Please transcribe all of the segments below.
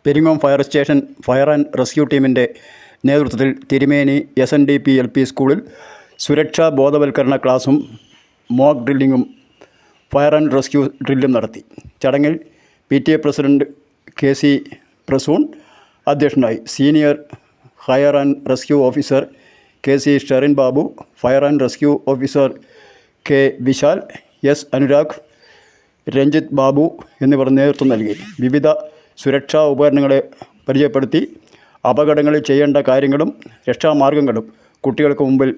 Peringome fire station fire and rescue ടീമിൻ്റെ നേതൃത്വത്തിൽ തിരുമേനി SNDP LP സ്കൂളിൽ സുരക്ഷാ ബോധവൽക്കരണ ക്ലാസും മോക്ക് ഡ്രില്ലിങ്ങും ഫയർ ആൻഡ് റെസ്ക്യൂ ഡ്രില്ലും നടത്തി. ചടങ്ങിൽ PTA പ്രസിഡന്റ് KC പ്രസൂൺ അധ്യക്ഷനായി. Senior fire and rescue officer KC Sherin Babu, fire and rescue officer K Vishal, S Anurag, Ranjith Babu എന്നിവർ നേതൃത്വം നൽകി. വിവിധ സുരക്ഷാ ഉപകരണങ്ങളെ പരിചയപ്പെടുത്തി അപകടങ്ങളിൽ ചെയ്യേണ്ട കാര്യങ്ങളും രക്ഷാമാർഗങ്ങളും കുട്ടികൾക്ക് മുമ്പിൽ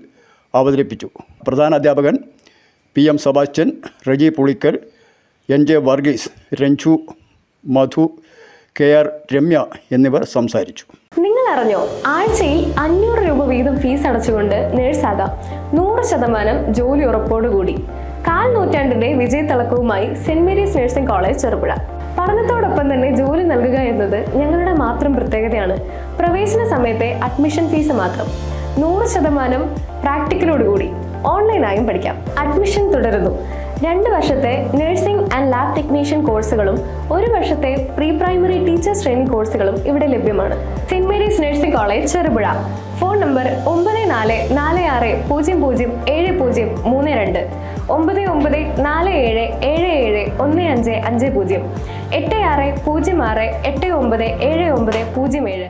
അവതരിപ്പിച്ചു. പ്രധാന അധ്യാപകൻ PM Sebastian, Reji Pulickal, NJ Varghese, Ranju, Madhu, KR Remya എന്നിവർ സംസാരിച്ചു. നിങ്ങൾ അറിഞ്ഞോ, ആഴ്ചയിൽ 500 രൂപ വീതം ഫീസ് അടച്ചുകൊണ്ട് നേഴ്സാകാം. 100% ജോലി ഉറപ്പോടുകൂടി. 4 നൂറ്റാണ്ടിന്റെ വിജയത്തിളക്കവുമായി Saint Mary's Nursing College Cherupuzha. പഠനത്തോടൊപ്പം തന്നെ ജോലി നൽകുക എന്നത് ഞങ്ങളുടെ മാത്രം പ്രത്യേകതയാണ്. പ്രവേശന സമയത്തെ അഡ്മിഷൻ ഫീസ് മാത്രം. 100% പ്രാക്ടിക്കലോടുകൂടി ഓൺലൈനായും പഠിക്കാം. അഡ്മിഷൻ തുടരുന്നു. 2 വർഷത്തെ നഴ്സിംഗ് ആൻഡ് ലാബ് ടെക്നീഷ്യൻ കോഴ്സുകളും 1 വർഷത്തെ പ്രീ പ്രൈമറി ടീച്ചേഴ്സ് ട്രെയിനിങ് കോഴ്സുകളും ഇവിടെ ലഭ്യമാണ്. Saint Mary's Nursing College Cherupuzha. Phone number 9446007032, 9947771550, 8606897907.